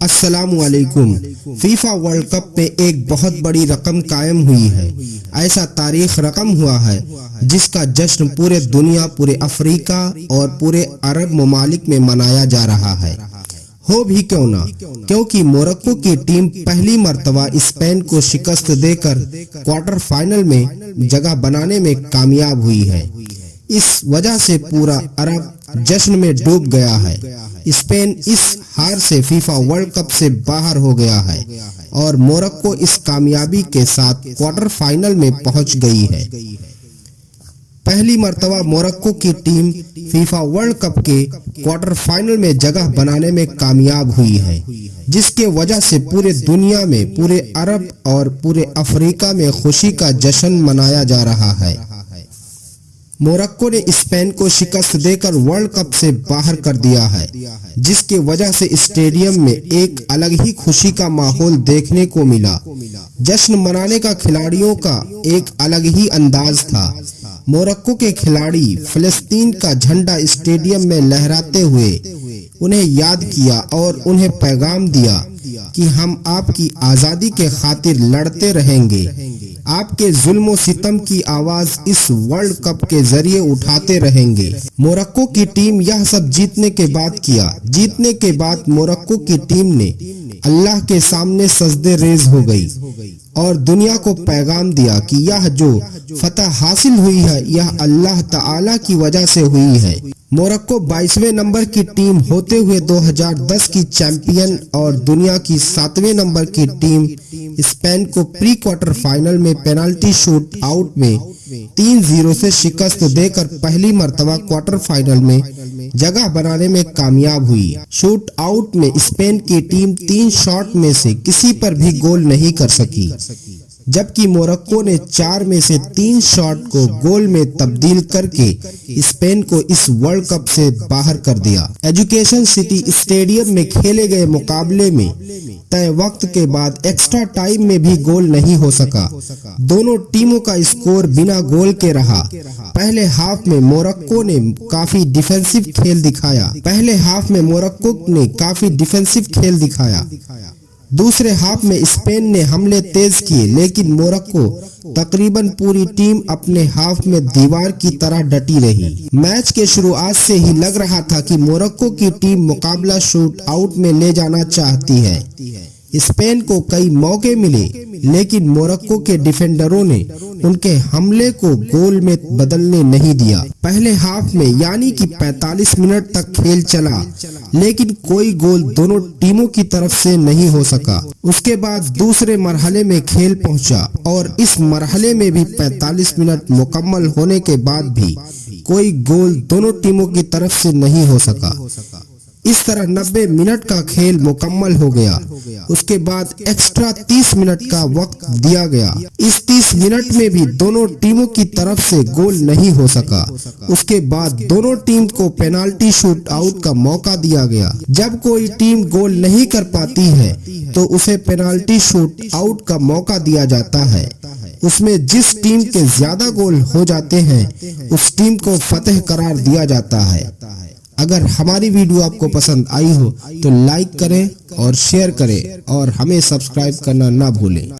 अस्सलामुअलैकुम। FIFA world cup में एक बहुत बड़ी रकम कायम हुई है। ऐसा तारीख रकम हुआ है जिसका जश्न पूरे दुनिया, पूरे अफ्रीका और पूरे अरब ममालिक में मनाया जा रहा है। हो भी क्यों ना, क्योंकि मोरक्को की टीम पहली मर्तबा स्पेन को शिकस्त देकर क्वार्टर फाइनल में जगह बनाने में कामयाब हुई है। इस वजह से पूरा अरब जश्न में डूब गया है। स्पेन इस हार से फीफा वर्ल्ड कप से बाहर हो गया है और मोरक्को इस कामयाबी के साथ क्वार्टर फाइनल में पहुंच गई है। पहली मर्तबा मोरक्को की टीम फीफा वर्ल्ड कप के क्वार्टर फाइनल में जगह बनाने में कामयाब हुई है, जिसके वजह से पूरे दुनिया में, पूरे अरब और पूरे अफ्रीका में खुशी का जश्न मनाया जा रहा है। मोरक्को ने स्पेन को शिकस्त देकर वर्ल्ड कप से बाहर कर दिया है, जिसके वजह से स्टेडियम में एक अलग ही खुशी का माहौल देखने को मिला। जश्न मनाने का खिलाड़ियों का एक अलग ही अंदाज था। मोरक्को के खिलाड़ी फिलिस्तीन का झंडा स्टेडियम में लहराते हुए उन्हें याद किया और उन्हें पैगाम दिया कि हम आपकी आजादी के खातिर लड़ते रहेंगे। आपके जुल्म सितम की आवाज इस वर्ल्ड कप के जरिए उठाते रहेंगे। मोरक्को की टीम यह सब जीतने के बाद किया। जीतने के बाद मोरक्को की टीम ने अल्लाह के सामने सजदे रेज हो गई और दुनिया को पैगाम दिया कि यह जो फतह हासिल हुई है यह अल्लाह ताला की वजह से हुई है। मोरक्को 22वें नंबर की टीम होते हुए 2010 की चैंपियन और दुनिया की 7वें नंबर की टीम स्पेन को प्री क्वार्टर फाइनल में पेनाल्टी शूट आउट में 3-0 से शिकस्त देकर पहली मर्तबा क्वार्टर फाइनल में जगह बनाने में कामयाब हुई। शूट आउट में स्पेन की टीम 3 शॉट में से किसी पर भी गोल नहीं कर सकी, जबकि मोरक्को ने 4 में से 3 शॉट को गोल में तब्दील करके स्पेन को इस वर्ल्ड कप से बाहर कर दिया। एजुकेशन सिटी स्टेडियम में खेले गए मुकाबले में तय वक्त के बाद एक्स्ट्रा टाइम में भी गोल नहीं हो सका। दोनों टीमों का स्कोर बिना गोल के रहा। पहले हाफ में मोरक्को ने काफी डिफेंसिव खेल दिखाया। दूसरे हाफ में स्पेन ने हमले तेज किए, लेकिन मोरक्को तकरीबन पूरी टीम अपने हाफ में दीवार की तरह डटी रही। मैच के शुरुआत से ही लग रहा था कि मोरक्को की टीम मुकाबला शूट आउट में ले जाना चाहती है। स्पेन को कई मौके मिले, लेकिन मोरक्को के डिफेंडरों ने उनके हमले को गोल में बदलने नहीं दिया। पहले हाफ में यानी कि 45 मिनट तक खेल चला, लेकिन कोई गोल दोनों टीमों की तरफ से नहीं हो सका। उसके बाद दूसरे मरहले में खेल पहुंचा और इस मरहले में भी 45 मिनट मुकम्मल होने के बाद भी कोई गोल दोनों टीमों की तरफ से नहीं हो सका। इस तरह 90 मिनट का खेल मुकम्मल हो गया। उसके बाद एक्स्ट्रा 30 मिनट का वक्त दिया गया। इस 30 मिनट में भी दोनों टीमों की तरफ से गोल नहीं हो सका। उसके बाद दोनों टीम को पेनाल्टी शूट आउट का मौका दिया गया। जब कोई टीम गोल नहीं कर पाती है तो उसे पेनाल्टी शूट आउट का मौका दिया जाता है। उसमें जिस टीम के ज्यादा गोल हो जाते हैं उस टीम को फतेह करार दिया जाता है। अगर हमारी वीडियो आपको पसंद आई हो तो लाइक करें और शेयर करें और हमें सब्सक्राइब करना ना भूलें।